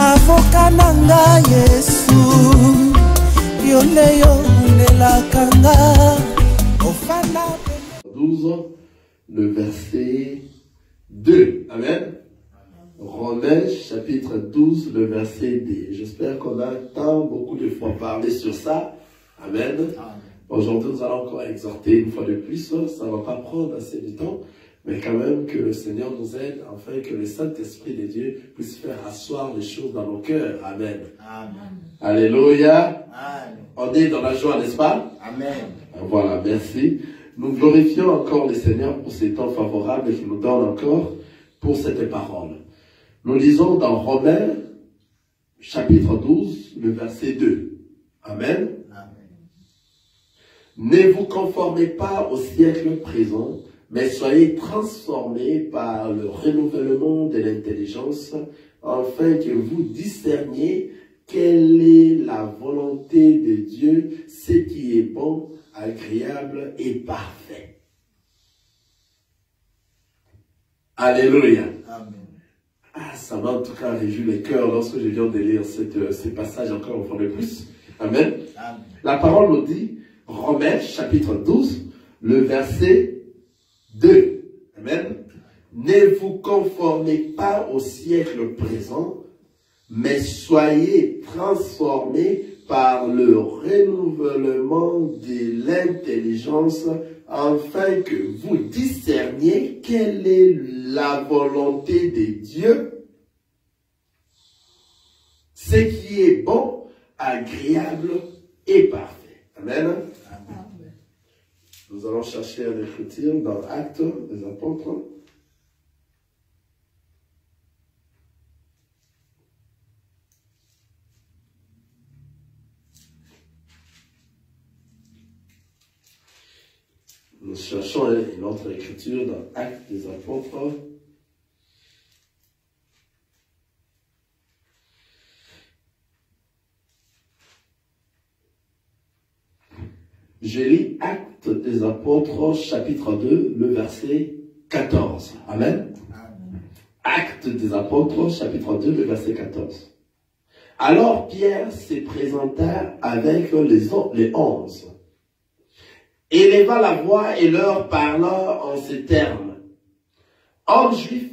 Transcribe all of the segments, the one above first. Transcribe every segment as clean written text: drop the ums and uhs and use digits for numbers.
avoka nanga Yesu yoleyo nelakanga ofana 12 le verset 2. Amen. Romains chapitre 12 le verset 2. J'espère qu'on a beaucoup de fois parlé sur ça. Amen. Aujourd'hui, nous allons encore exhorter une fois de plus. Ça ne va pas prendre assez de temps, mais quand même que le Seigneur nous aide, afin que le Saint-Esprit de Dieu puisse faire asseoir les choses dans nos cœurs. Amen. Amen. Alléluia. Amen. On est dans la joie, n'est-ce pas? Amen. Voilà, merci. Nous glorifions encore le Seigneur pour ces temps favorables qu'il nous donne encore pour cette parole. Nous lisons dans Romains, chapitre 12, le verset 2. Amen. Ne vous conformez pas au siècle présent, mais soyez transformés par le renouvellement de l'intelligence, afin que vous discerniez quelle est la volonté de Dieu, ce qui est bon, agréable et parfait. Alléluia. Amen. Ah, ça m'a en tout cas réjoui le cœur lorsque je viens de lire ces passages encore une fois de plus. Amen. Amen. La parole nous dit, Romains chapitre 12, le verset 2. Amen. Ne vous conformez pas au siècle présent, mais soyez transformés par le renouvellement de l'intelligence, afin que vous discerniez quelle est la volonté de Dieu, ce qui est bon, agréable et parfait. Amen. Amen. Nous allons chercher à l'écriture dans Actes des Apôtres. Nous cherchons une autre écriture dans Actes des Apôtres. Je lis Actes des Apôtres, chapitre 2, le verset 14. Amen. Amen. Actes des Apôtres, chapitre 2, le verset 14. Alors Pierre se présenta avec les 11, éleva la voix et leur parla en ces termes. Hommes juifs,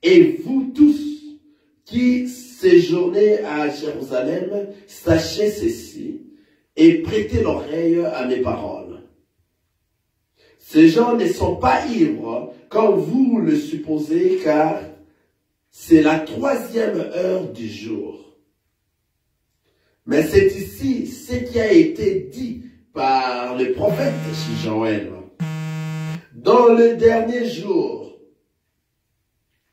et vous tous qui séjournez à Jérusalem, sachez ceci, et prêtez l'oreille à mes paroles. Ces gens ne sont pas ivres, comme vous le supposez, car c'est la 3e heure du jour. Mais c'est ici ce qui a été dit par le prophète Joël. Dans le dernier jour,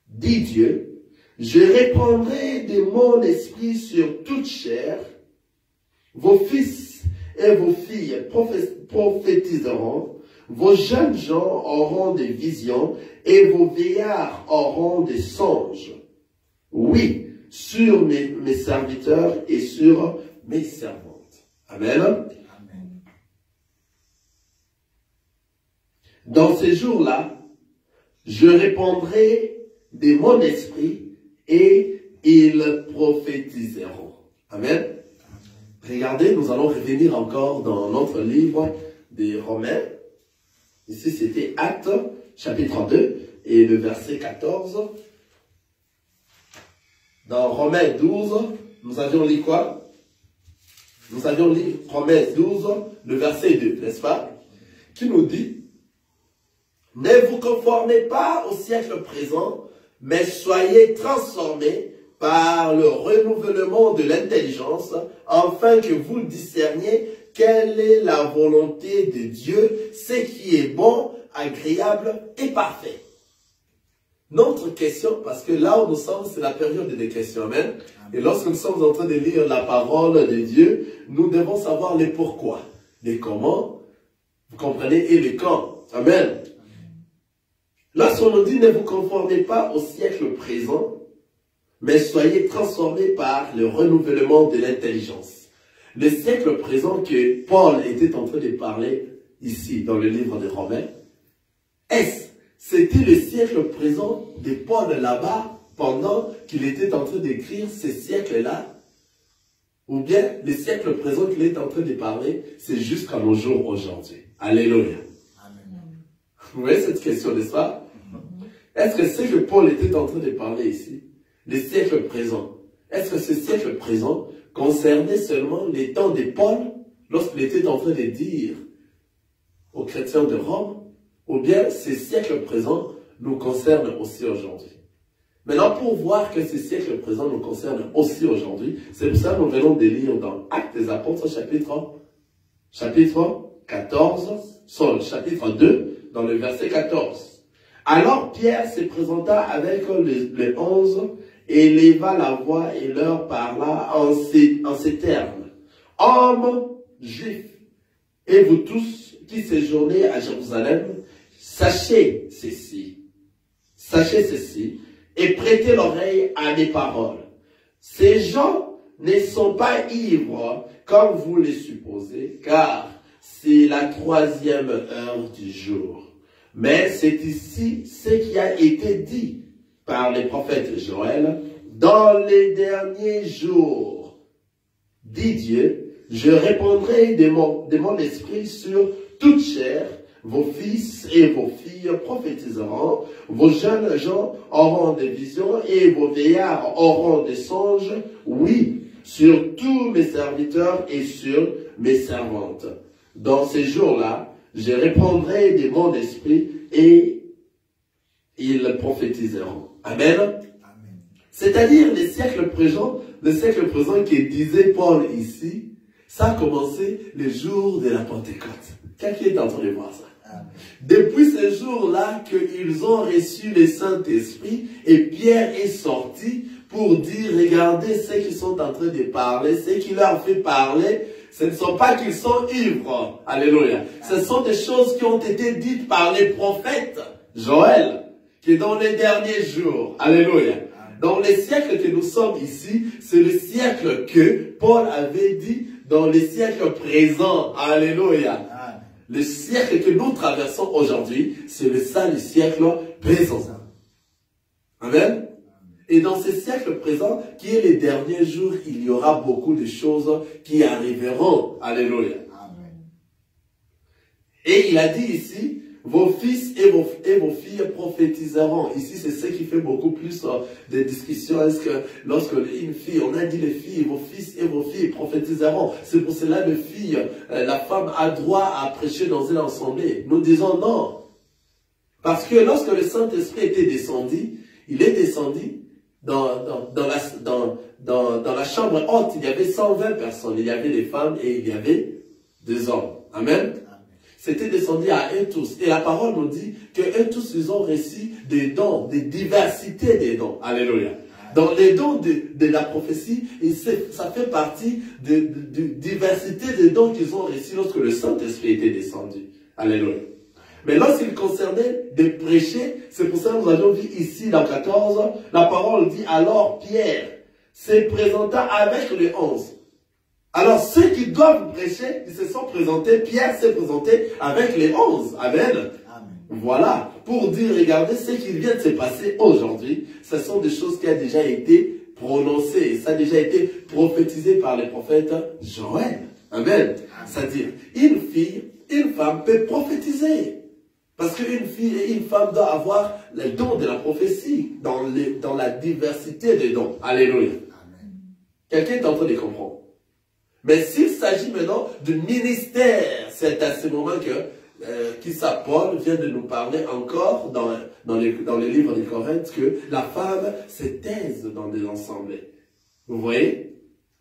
dit Dieu, je répandrai de mon esprit sur toute chair. Vos fils et vos filles prophétiseront, vos jeunes gens auront des visions et vos vieillards auront des songes. Oui, sur mes serviteurs et sur mes servantes. Amen. Amen. Dans ces jours-là, je répandrai de mon esprit et ils prophétiseront. Amen. Regardez, nous allons revenir encore dans notre livre des Romains. Ici, c'était Actes, chapitre 2, et le verset 14. Dans Romains 12, nous avions lu quoi? Nous avions lu Romains 12, le verset 2, n'est-ce pas? Qui nous dit, ne vous conformez pas au siècle présent, mais soyez transformés par le renouvellement de l'intelligence, afin que vous discerniez quelle est la volonté de Dieu, ce qui est bon, agréable et parfait. Notre question, parce que là où nous sommes, c'est la période des questions, amen. Et lorsque nous sommes en train de lire la parole de Dieu, nous devons savoir les pourquoi, les comment, vous comprenez, et les quand, amen. Lorsqu'on nous dit ne vous conformez pas au siècle présent, mais soyez transformés par le renouvellement de l'intelligence. Le siècle présent que Paul était en train de parler ici dans le livre des Romains, c'était le siècle présent de Paul là-bas pendant qu'il était en train d'écrire ces siècles-là, ou bien les siècles présents qu'il est en train de parler, c'est jusqu'à nos jours aujourd'hui. Alléluia. Amen. Vous voyez cette question, n'est-ce pas? Est-ce que c'est que Paul était en train de parler ici, les siècles présents, est-ce que ce siècle présent concernait seulement les temps de Paul, lorsqu'il était en train de dire aux chrétiens de Rome, ou bien ces siècles présents nous concernent aussi aujourd'hui? Maintenant, pour voir que ces siècles présents nous concernent aussi aujourd'hui, c'est pour ça que nous venons de lire dans Actes des Apôtres, chapitre 14, chapitre 2, dans le verset 14. Alors Pierre se présenta avec les 11 et leva la voix et leur parla en ces termes. Hommes juifs, et vous tous qui séjournez à Jérusalem, sachez ceci, et prêtez l'oreille à mes paroles. Ces gens ne sont pas ivres comme vous les supposez, car c'est la 3e heure du jour. Mais c'est ici ce qui a été dit par les prophètes Joël. Dans les derniers jours, dit Dieu, je répandrai de mon esprit sur toute chair. Vos fils et vos filles prophétiseront, vos jeunes gens auront des visions et vos vieillards auront des songes, oui, sur tous mes serviteurs et sur mes servantes. Dans ces jours-là, je répandrai de mon esprit et ils prophétiseront. Amen. Amen. C'est-à-dire les siècles présents qui disait Paul ici, ça a commencé le jour de la Pentecôte. Quelqu'un est en train de voir ça? Amen. Depuis ce jour-là qu'ils ont reçu le Saint-Esprit et Pierre est sorti pour dire, regardez ceux qui sont en train de parler, ce qui leur fait parler, ce ne sont pas qu'ils sont ivres. Alléluia. Ce sont des choses qui ont été dites par les prophètes. Joël, qui est dans les derniers jours. Alléluia. Dans les siècles que nous sommes ici, c'est le siècle que Paul avait dit dans les siècles présents. Alléluia. Le siècle que nous traversons aujourd'hui, c'est le siècle présent. Amen. Et dans ce siècle présent, qui est les derniers jours, il y aura beaucoup de choses qui arriveront. Alléluia. Amen. Et il a dit ici, vos fils et vos filles prophétiseront. Ici, c'est ce qui fait beaucoup plus de discussions. Est-ce que lorsque une fille, on a dit les filles, vos fils et vos filles prophétiseront. C'est pour cela les filles, la femme a droit à prêcher dans une assemblée. Nous disons non. Parce que lorsque le Saint-Esprit était descendu, il est descendu dans la chambre haute. Il y avait 120 personnes. Il y avait des femmes et il y avait des hommes. Amen. C'était descendu à eux tous. Et la parole nous dit que eux tous, ils ont reçu des dons, des diversités des dons. Alléluia. Dans les dons de la prophétie, ça fait partie de diversité des dons qu'ils ont reçus lorsque le Saint-Esprit était descendu. Alléluia. Mais lorsqu'il concernait de prêcher, c'est pour ça que nous avons vu ici dans 14, la parole dit, alors Pierre se présenta avec les 11. Alors ceux qui doivent prêcher, ils se sont présentés, Pierre s'est présenté avec les 11. Amen. Amen. Voilà, pour dire, regardez ce qui vient de se passer aujourd'hui, ce sont des choses qui ont déjà été prononcées, ça a déjà été prophétisé par les prophètes Joël. Amen. C'est-à-dire, une femme peut prophétiser. Parce qu'une fille et une femme doivent avoir le don de la prophétie dans la diversité des dons. Alléluia. Amen. Quelqu'un est en train de comprendre. Mais s'il s'agit maintenant du ministère, c'est à ce moment que Paul vient de nous parler encore dans les livres des Corinthes que la femme se taise dans des assemblées. Vous voyez?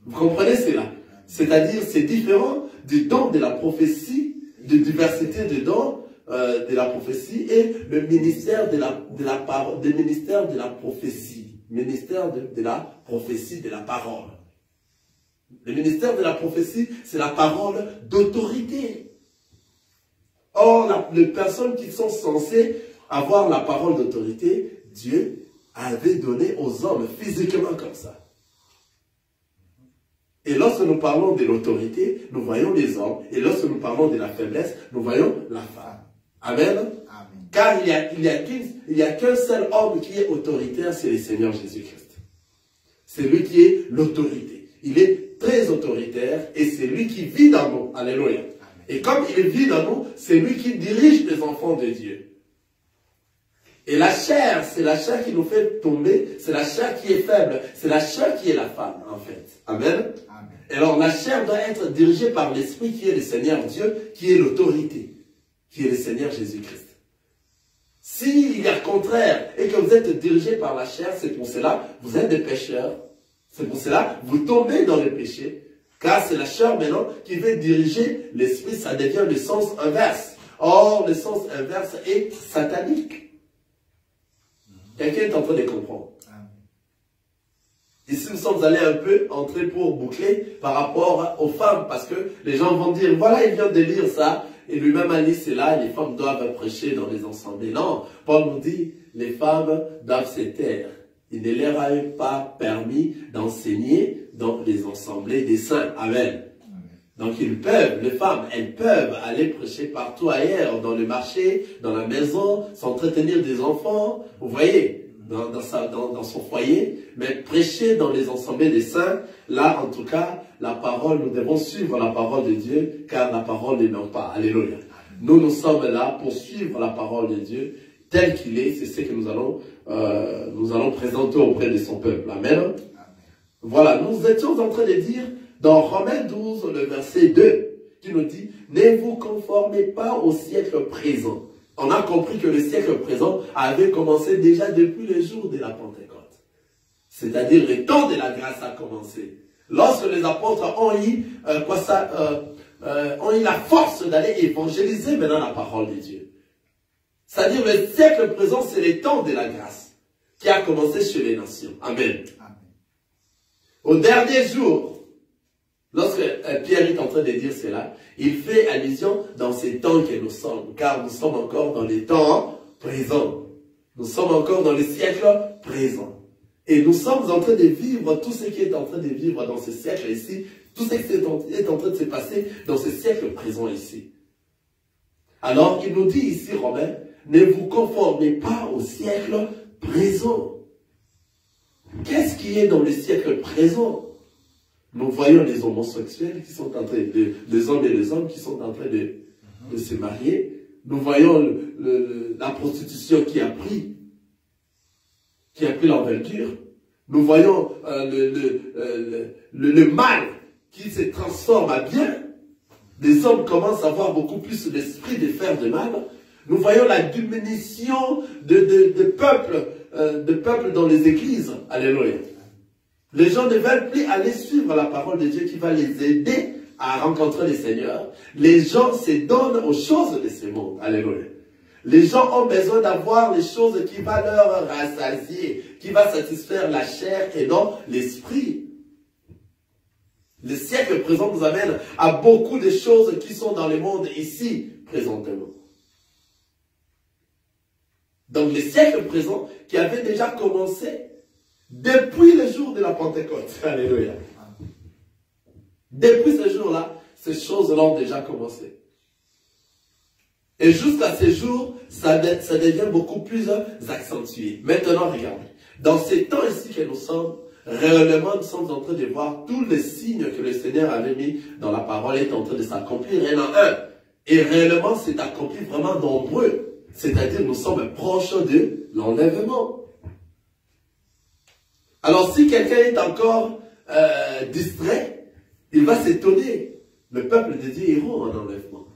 Vous comprenez cela? C'est-à-dire, c'est différent du don de la prophétie, de diversité de dons de la prophétie et le ministère de la prophétie. Ministère de la prophétie, de la parole. Le ministère de la prophétie, c'est la parole d'autorité. Or, les personnes qui sont censées avoir la parole d'autorité, Dieu avait donné aux hommes physiquement comme ça. Et lorsque nous parlons de l'autorité, nous voyons les hommes. Et lorsque nous parlons de la faiblesse, nous voyons la femme. Amen. Amen. Car il y a qu'un seul homme qui est autoritaire, c'est le Seigneur Jésus-Christ. C'est lui qui est l'autorité. Il est très autoritaire et c'est lui qui vit dans nous. Alléluia. Amen. Et comme il vit dans nous, c'est lui qui dirige les enfants de Dieu. Et la chair, c'est la chair qui nous fait tomber, c'est la chair qui est faible, c'est la chair qui est la femme, en fait. Amen. Amen. Et alors la chair doit être dirigée par l'Esprit qui est le Seigneur Dieu, qui est l'autorité, qui est le Seigneur Jésus-Christ. S'il y a le contraire et que vous êtes dirigé par la chair, c'est pour cela vous êtes des pécheurs. C'est pour cela vous tombez dans le péché. Car c'est la chair maintenant qui veut diriger l'esprit, ça devient le sens inverse. Or, le sens inverse est satanique. Quelqu'un est en train de comprendre. Amen. Ici, nous sommes allés un peu entrer pour boucler par rapport aux femmes, parce que les gens vont dire, voilà, il vient de lire ça, et lui-même a dit, c'est là, les femmes doivent prêcher dans les assemblées. Non, Paul nous dit, les femmes doivent se taire. Il ne leur a pas permis d'enseigner dans les assemblées des saints. Amen. Donc ils peuvent, les femmes, elles peuvent aller prêcher partout ailleurs, dans le marché, dans la maison, s'entretenir des enfants, vous voyez, dans son foyer, mais prêcher dans les assemblées des saints, là en tout cas, la parole, nous devons suivre la parole de Dieu, car la parole ne ment pas. Alléluia. Nous sommes là pour suivre la parole de Dieu, tel qu'il est, c'est ce que nous allons présenter auprès de son peuple. Amen. Amen. Voilà, nous étions en train de dire, dans Romains 12, le verset 2, qui nous dit, ne vous conformez pas au siècle présent. On a compris que le siècle présent avait commencé déjà depuis le jour de la Pentecôte. C'est-à-dire le temps de la grâce a commencé. Lorsque les apôtres ont eu, ont eu la force d'aller évangéliser maintenant la parole de Dieu. C'est-à-dire le siècle présent, c'est le temps de la grâce qui a commencé chez les nations. Amen. Amen. Au dernier jour, lorsque Pierre est en train de dire cela, il fait allusion dans ces temps que nous sommes, car nous sommes encore dans les temps présents. Nous sommes encore dans le siècle présent. Et nous sommes en train de vivre tout ce qui est en train de vivre dans ce siècle ici, tout ce qui est en train de se passer dans ce siècle présent ici. Alors, il nous dit ici, Romain, ne vous conformez pas au siècle présent. Qu'est-ce qui est dans le siècle présent? Nous voyons les homosexuels qui sont en train les hommes et les hommes qui sont en train de se marier. Nous voyons la prostitution qui a pris l'envergure. Nous voyons le mal qui se transforme à bien. Les hommes commencent à avoir beaucoup plus l'esprit de faire de mal. Nous voyons la diminution de peuples dans les églises. Alléluia. Les gens ne veulent plus aller suivre la parole de Dieu qui va les aider à rencontrer le Seigneur. Les gens se donnent aux choses de ce monde. Alléluia. Les gens ont besoin d'avoir les choses qui vont leur rassasier, qui vont satisfaire la chair et non l'esprit. Le siècle présent nous amène à beaucoup de choses qui sont dans le monde ici, présentement. Donc le siècle présent qui avait déjà commencé depuis le jour de la Pentecôte. Alléluia. Depuis ce jour-là, ces choses-là ont déjà commencé. Et jusqu'à ce jour, ça devient beaucoup plus accentué. Maintenant, regardez. Dans ces temps ici que nous sommes, réellement, nous sommes en train de voir tous les signes que le Seigneur avait mis dans la parole est en train de s'accomplir. Il y en a un. Et réellement, c'est accompli vraiment nombreux. C'est-à-dire, nous sommes proches de l'enlèvement. Alors, si quelqu'un est encore distrait, il va s'étonner. Le peuple de Dieu ira en enlèvement.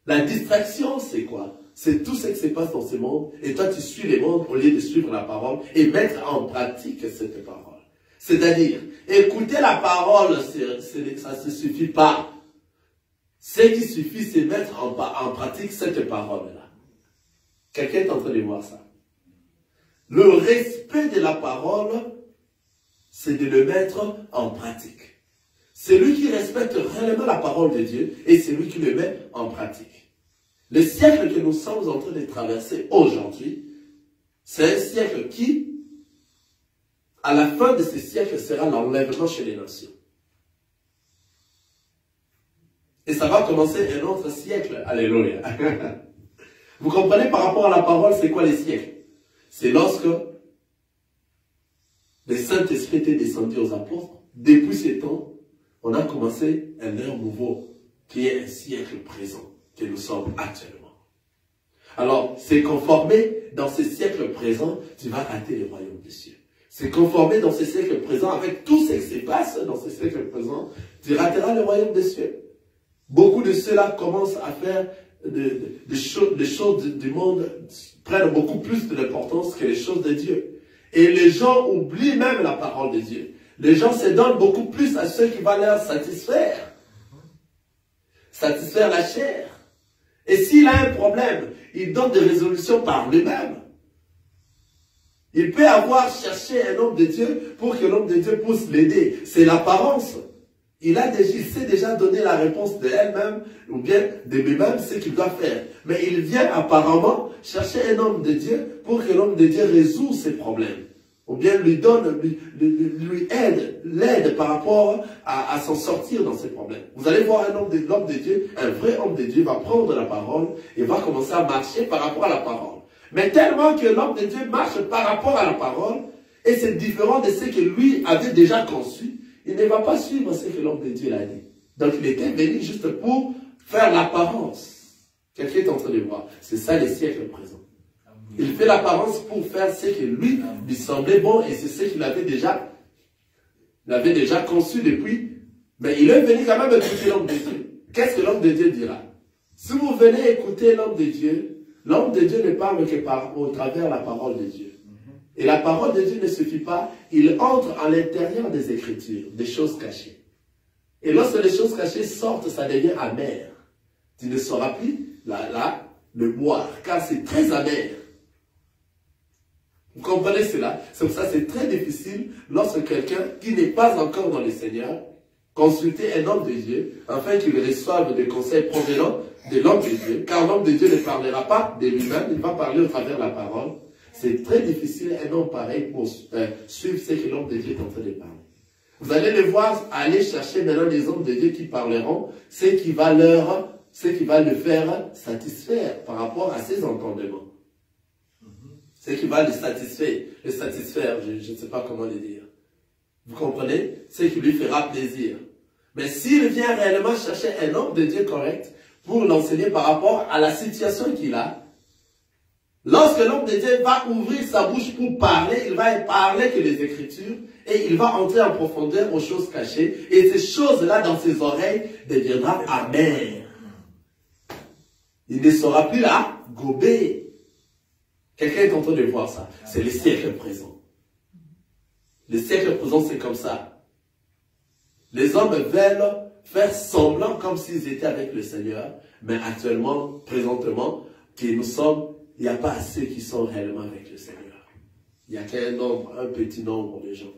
La distraction, c'est quoi? C'est tout ce qui se passe dans ce monde. Et toi, tu suis les mondes au lieu de suivre la parole et mettre en pratique cette parole. C'est-à-dire, écouter la parole, ça ne suffit pas. Ce qui suffit, c'est mettre en pratique cette parole-là. Quelqu'un est en train de voir ça. Le respect de la parole, c'est de le mettre en pratique. Celui qui respecte réellement la parole de Dieu et celui qui le met en pratique. Le siècle que nous sommes en train de traverser aujourd'hui, c'est un siècle qui, à la fin de ce siècle, sera l'enlèvement chez les nations. Et ça va commencer un autre siècle. Alléluia. Vous comprenez par rapport à la parole, c'est quoi les siècles? C'est lorsque le Saint-Esprit était descendu aux apôtres. Depuis ces temps, on a commencé un ère nouveau, qui est un siècle présent, que nous sommes actuellement. Alors, c'est conformé dans ce siècle présent, tu vas rater le royaume des cieux. C'est conformé dans ce siècle présent, avec tout ce qui se passe dans ce siècle présent, tu rateras le royaume des cieux. Beaucoup de ceux-là commencent à faire des choses du monde, prennent beaucoup plus de l'importance que les choses de Dieu. Et les gens oublient même la parole de Dieu. Les gens se donnent beaucoup plus à ceux qui vont leur satisfaire. Satisfaire la chair. Et s'il a un problème, il donne des résolutions par lui-même. Il peut avoir cherché un homme de Dieu pour que l'homme de Dieu puisse l'aider. C'est l'apparence. Il sait déjà donner la réponse de elle-même ou bien de lui-même ce qu'il doit faire. Mais il vient apparemment chercher un homme de Dieu pour que l'homme de Dieu résout ses problèmes. Ou bien lui l'aide par rapport à s'en sortir dans ses problèmes. Vous allez voir l'homme de Dieu, un vrai homme de Dieu va prendre la parole et va commencer à marcher par rapport à la parole. Mais tellement que l'homme de Dieu marche par rapport à la parole, et c'est différent de ce que lui avait déjà conçu, il ne va pas suivre ce que l'homme de Dieu l'a dit. Donc il était venu juste pour faire l'apparence. Quelqu'un est en train de voir. C'est ça les siècles présents. Il fait l'apparence pour faire ce que lui semblait bon, et c'est ce qu'il avait déjà conçu depuis. Mais il est venu quand même écouter l'homme de Dieu. Qu'est-ce que l'homme de Dieu dira? Si vous venez écouter l'homme de Dieu ne parle que au travers de la parole de Dieu. Et la parole de Dieu ne suffit pas, il entre à l'intérieur des Écritures, des choses cachées. Et lorsque les choses cachées sortent, ça devient amer. Tu ne sauras plus le boire, car c'est très amer. Vous comprenez cela? C'est pour ça que c'est très difficile lorsque quelqu'un qui n'est pas encore dans le Seigneur consulter un homme de Dieu afin qu'il reçoive des conseils provenant de l'homme de Dieu, car l'homme de Dieu ne parlera pas de lui-même, il va parler au travers de la parole. C'est très difficile un homme pareil pour suivre ce que l'homme de Dieu est en train de parler. Vous allez le voir aller chercher maintenant des hommes de Dieu qui parleront ce qui va le faire satisfaire par rapport à ses entendements. Ce qui va le satisfaire, je ne sais pas comment le dire. Vous comprenez? Ce qui lui fera plaisir. Mais s'il vient réellement chercher un homme de Dieu correct pour l'enseigner par rapport à la situation qu'il a, lorsque l'homme de Dieu va ouvrir sa bouche pour parler, il va parler que les Écritures et il va entrer en profondeur aux choses cachées et ces choses-là dans ses oreilles deviendront amères. Il ne saura plus la gober. Quelqu'un est en train de voir ça. C'est le siècle présent. Le siècle présent, c'est comme ça. Les hommes veulent faire semblant comme s'ils étaient avec le Seigneur, mais actuellement, présentement, que nous sommes, il n'y a pas assez qui sont réellement avec le Seigneur. Il n'y a qu'un nombre, un petit nombre de gens.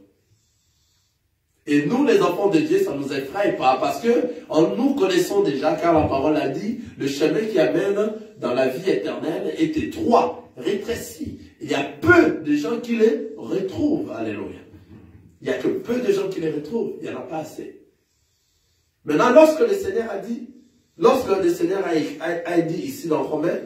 Et nous, les enfants de Dieu, ça ne nous effraie pas, parce que nous connaissons déjà, car la parole a dit, le chemin qui amène dans la vie éternelle est étroit, rétréci. Il y a peu de gens qui les retrouvent. Alléluia. Il n'y a que peu de gens qui les retrouvent. Il n'y en a pas assez. Maintenant, lorsque le Seigneur a dit ici dans Romains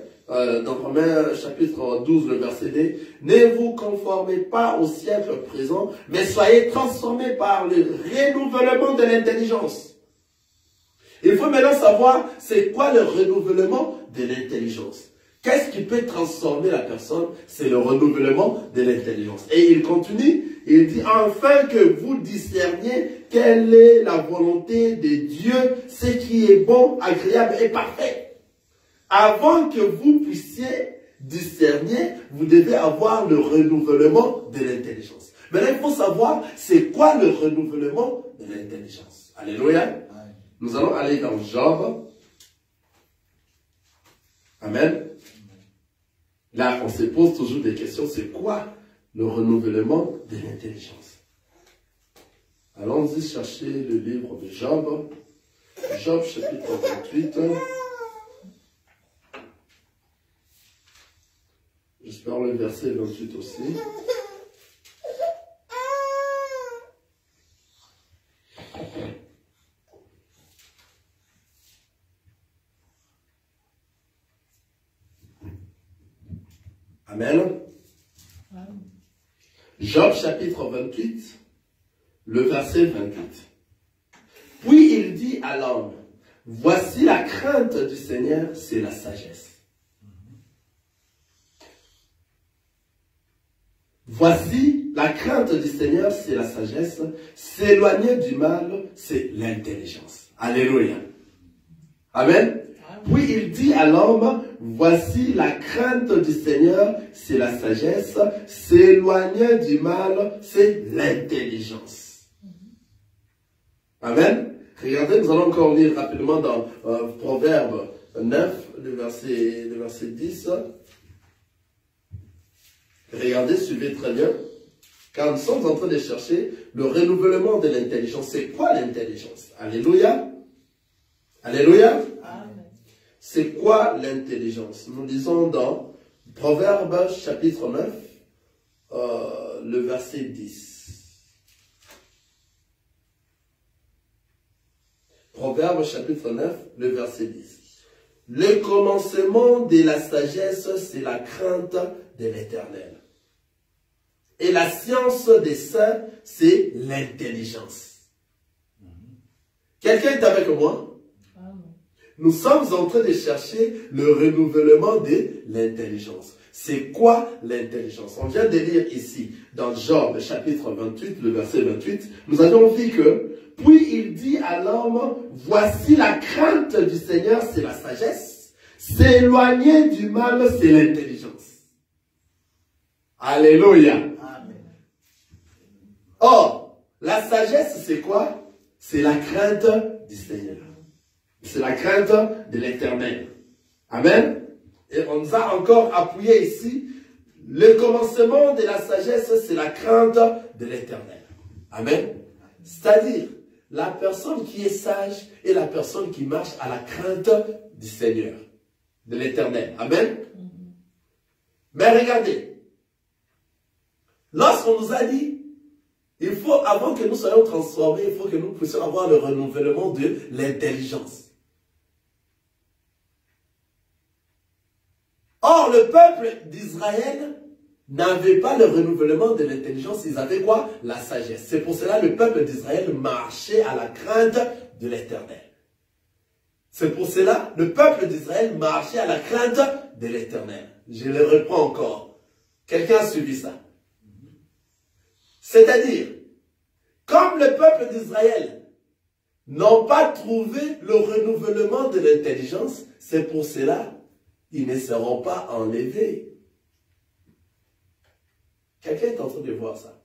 chapitre 12, le verset 2, ne vous conformez pas au siècle présent, mais soyez transformés par le renouvellement de l'intelligence. Il faut maintenant savoir c'est quoi le renouvellement de l'intelligence. Qu'est-ce qui peut transformer la personne? C'est le renouvellement de l'intelligence. Et il continue, il dit, afin que vous discerniez quelle est la volonté de Dieu, ce qui est bon, agréable et parfait. Avant que vous puissiez discerner, vous devez avoir le renouvellement de l'intelligence. Maintenant, il faut savoir, c'est quoi le renouvellement de l'intelligence. Alléluia. Nous allons aller dans Job. Amen. Là, on se pose toujours des questions. C'est quoi le renouvellement de l'intelligence? Allons-y chercher le livre de Job. Job, chapitre 28. J'espère le verset 28 aussi. Amen. Amen. Job chapitre 28, le verset 28. Puis il dit à l'homme, voici la crainte du Seigneur, c'est la sagesse. Voici la crainte du Seigneur, c'est la sagesse. S'éloigner du mal, c'est l'intelligence. Alléluia. Amen. Puis il dit à l'homme, voici la crainte du Seigneur, c'est la sagesse. S'éloigner du mal, c'est l'intelligence. Amen. Regardez, nous allons encore lire rapidement dans Proverbe 9, le verset 10. Regardez, suivez très bien. Car nous sommes en train de chercher le renouvellement de l'intelligence. C'est quoi l'intelligence? Alléluia. Alléluia. Amen. C'est quoi l'intelligence? Nous lisons dans Proverbe chapitre 9, le verset 10. Proverbe chapitre 9, le verset 10. Le commencement de la sagesse, c'est la crainte de l'Éternel. Et la science des saints, c'est l'intelligence. Quelqu'un est avec moi? Amen. Nous sommes en train de chercher le renouvellement de l'intelligence. C'est quoi l'intelligence? On vient de lire ici, dans Job, chapitre 28, le verset 28, nous avons vu que, puis il dit à l'homme, voici la crainte du Seigneur, c'est la sagesse. S'éloigner du mal, c'est l'intelligence. Alléluia. Amen. Or, la sagesse, c'est quoi? C'est la crainte du Seigneur. C'est la crainte de l'Éternel. Amen. Et on nous a encore appuyé ici. Le commencement de la sagesse, c'est la crainte de l'Éternel. Amen. C'est-à-dire, la personne qui est sage est la personne qui marche à la crainte du Seigneur, de l'Éternel. Amen. Mais regardez, lorsqu'on nous a dit, il faut, avant que nous soyons transformés, il faut que nous puissions avoir le renouvellement de l'intelligence. Or, le peuple d'Israël n'avait pas le renouvellement de l'intelligence, ils avaient quoi? La sagesse. C'est pour cela que le peuple d'Israël marchait à la crainte de l'Éternel. C'est pour cela que le peuple d'Israël marchait à la crainte de l'Éternel. Je le reprends encore. Quelqu'un a suivi ça? C'est-à-dire, comme le peuple d'Israël n'ont pas trouvé le renouvellement de l'intelligence, c'est pour cela qu'ils ne seront pas enlevés. Quelqu'un est en train de voir ça.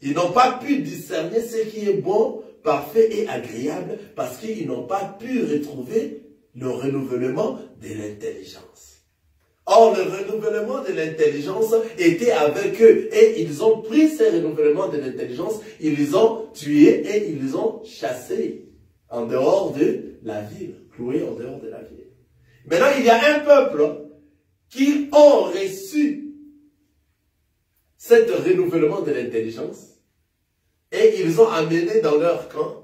Ils n'ont pas pu discerner ce qui est bon, parfait et agréable parce qu'ils n'ont pas pu retrouver le renouvellement de l'intelligence. Or, le renouvellement de l'intelligence était avec eux et ils ont pris ces renouvellements de l'intelligence, ils les ont tués et ils les ont chassés en dehors de la ville, cloués en dehors de la ville. Maintenant, il y a un peuple qui ont reçu ce renouvellement de l'intelligence et ils ont amené dans leur camp.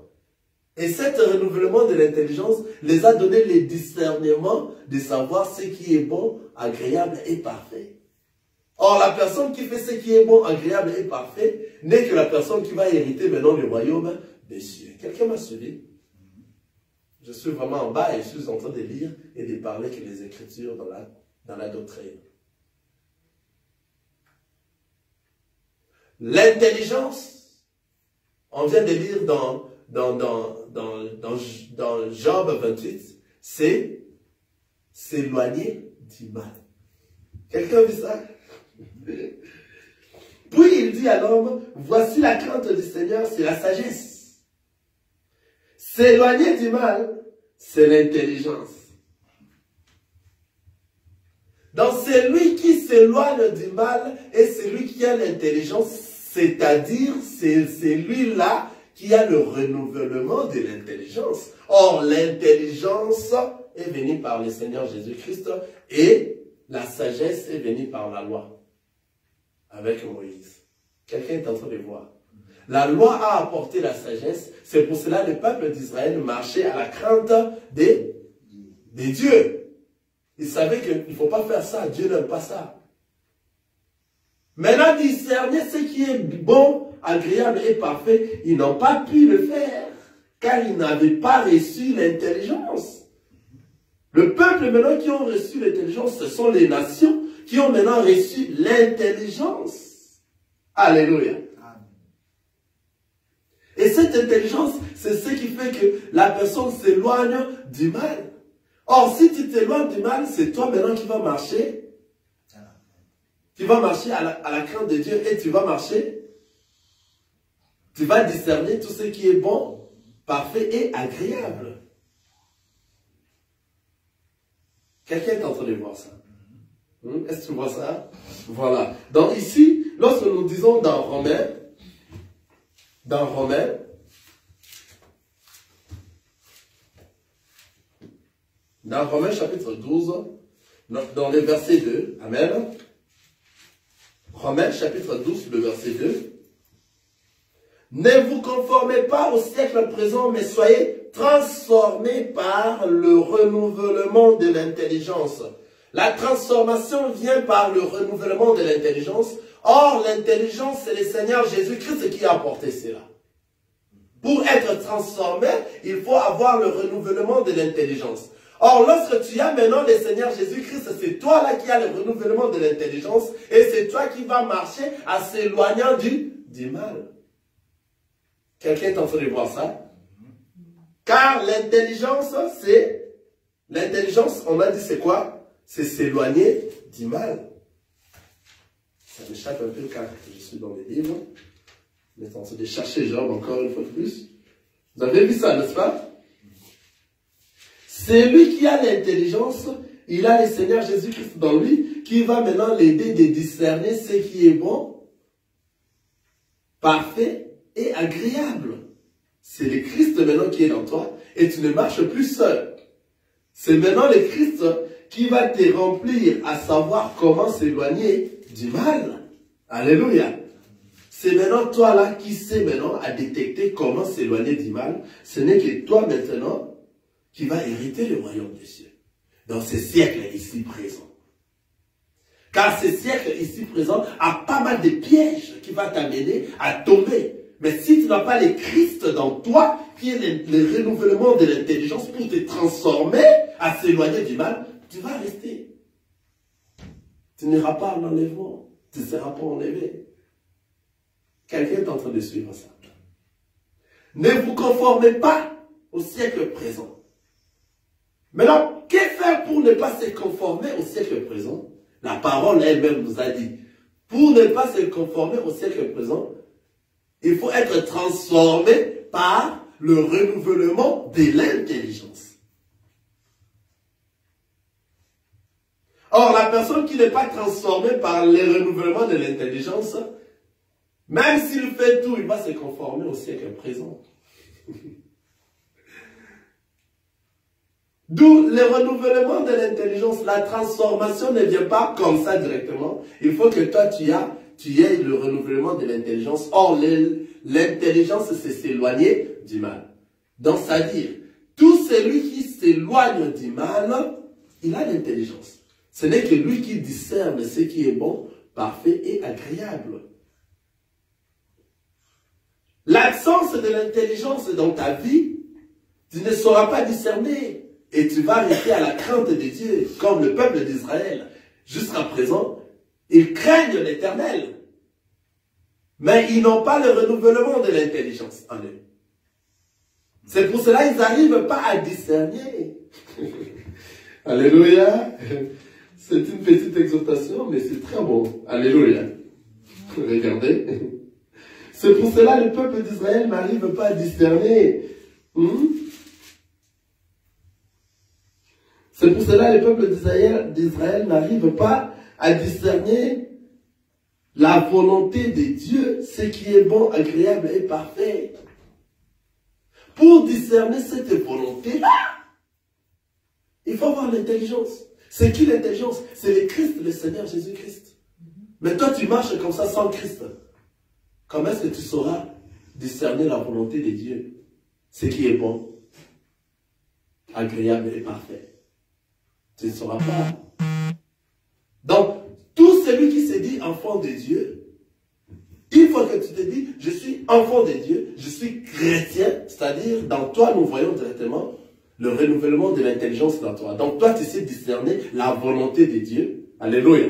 Et ce renouvellement de l'intelligence les a donné les discernements de savoir ce qui est bon, agréable et parfait. Or, la personne qui fait ce qui est bon, agréable et parfait n'est que la personne qui va hériter maintenant le royaume des cieux. Quelqu'un m'a suivi? Je suis vraiment en bas et je suis en train de lire et de parler que les Écritures dans la doctrine. L'intelligence, on vient de lire dans Job 28, c'est s'éloigner du mal. Quelqu'un a vu ça? Puis il dit à l'homme, voici la crainte du Seigneur, c'est la sagesse. S'éloigner du mal, c'est l'intelligence. Donc celui qui s'éloigne du mal est celui qui a l'intelligence, c'est-à-dire c'est celui-là qui a le renouvellement de l'intelligence. Or, l'intelligence est venue par le Seigneur Jésus-Christ et la sagesse est venue par la loi, avec Moïse. Quelqu'un est en train de voir. La loi a apporté la sagesse, c'est pour cela que le peuple d'Israël marchait à la crainte des dieux. Ils savaient qu'il ne faut pas faire ça. Dieu n'aime pas ça. Maintenant, discerner ce qui est bon, agréable et parfait, ils n'ont pas pu le faire. Car ils n'avaient pas reçu l'intelligence. Le peuple maintenant qui ont reçu l'intelligence, ce sont les nations qui ont maintenant reçu l'intelligence. Alléluia. Et cette intelligence, c'est ce qui fait que la personne s'éloigne du mal. Or, si tu t'éloignes du mal, c'est toi maintenant qui vas marcher. Tu vas marcher à la crainte de Dieu et tu vas marcher. Tu vas discerner tout ce qui est bon, parfait et agréable. Quelqu'un est en train de voir ça? Est-ce que tu vois ça? Voilà. Donc ici, lorsque nous disons dans Romains chapitre 12, dans le verset 2, Amen. Romains chapitre 12, le verset 2. Ne vous conformez pas au siècle présent, mais soyez transformés par le renouvellement de l'intelligence. La transformation vient par le renouvellement de l'intelligence. Or, l'intelligence, c'est le Seigneur Jésus-Christ qui a apporté cela. Pour être transformé, il faut avoir le renouvellement de l'intelligence. Or, lorsque tu as maintenant le Seigneur Jésus-Christ, c'est toi là qui as le renouvellement de l'intelligence et c'est toi qui vas marcher en s'éloignant du mal. Quelqu'un est en train de voir ça? Car l'intelligence, c'est... L'intelligence, on a dit c'est quoi? C'est s'éloigner du mal. Ça m'échappe un peu car je suis dans les livres. On est en train de chercher Job encore une fois de plus. Vous avez vu ça, n'est-ce pas? C'est lui qui a l'intelligence, il a le Seigneur Jésus-Christ dans lui, qui va maintenant l'aider de discerner ce qui est bon, parfait et agréable. C'est le Christ maintenant qui est dans toi et tu ne marches plus seul. C'est maintenant le Christ qui va te remplir à savoir comment s'éloigner du mal. Alléluia. C'est maintenant toi là qui sais maintenant à détecter comment s'éloigner du mal. Ce n'est que toi maintenant qui va hériter le royaume des cieux. Dans ce siècle ici présent. Car ce siècle ici présent a pas mal de pièges qui va t'amener à tomber. Mais si tu n'as pas le Christ dans toi, qui est le renouvellement de l'intelligence pour te transformer, à s'éloigner du mal, tu vas rester. Tu n'iras pas en enlèvement. Tu ne seras pas enlevé. Quelqu'un est en train de suivre ça. Ne vous conformez pas au siècle présent. Maintenant, que faire pour ne pas se conformer au siècle présent? La parole elle-même nous a dit, pour ne pas se conformer au siècle présent, il faut être transformé par le renouvellement de l'intelligence. Or, la personne qui n'est pas transformée par le renouvellement de l'intelligence, même s'il fait tout, il va se conformer au siècle présent. D'où le renouvellement de l'intelligence. La transformation ne vient pas comme ça directement. Il faut que toi, tu aies le renouvellement de l'intelligence. Or, l'intelligence, c'est s'éloigner du mal. Donc, c'est-à-dire, tout celui qui s'éloigne du mal, il a l'intelligence. Ce n'est que lui qui discerne ce qui est bon, parfait et agréable. L'absence de l'intelligence dans ta vie, tu ne sauras pas discerner. Et tu vas rester à la crainte de Dieu, comme le peuple d'Israël. Jusqu'à présent, ils craignent l'Éternel. Mais ils n'ont pas le renouvellement de l'intelligence en eux. C'est pour cela qu'ils n'arrivent pas à discerner. Alléluia. C'est une petite exhortation, mais c'est très bon. Alléluia. Regardez. C'est pour cela que le peuple d'Israël n'arrive pas à discerner. C'est pour cela que le peuple d'Israël n'arrive pas à discerner la volonté de Dieu, ce qui est bon, agréable et parfait. Pour discerner cette volonté-là, il faut avoir l'intelligence. C'est qui l'intelligence? C'est le Christ, le Seigneur Jésus-Christ. Mais toi, tu marches comme ça sans Christ. Comment est-ce que tu sauras discerner la volonté de Dieu? Ce qui est bon, agréable et parfait. tu ne sauras pas. Donc, tout celui qui se dit enfant de Dieu, une fois que tu te dis, je suis enfant de Dieu, je suis chrétien, c'est-à-dire, dans toi, nous voyons directement le renouvellement de l'intelligence dans toi. Donc, toi, tu sais discerner la volonté de Dieu. Alléluia.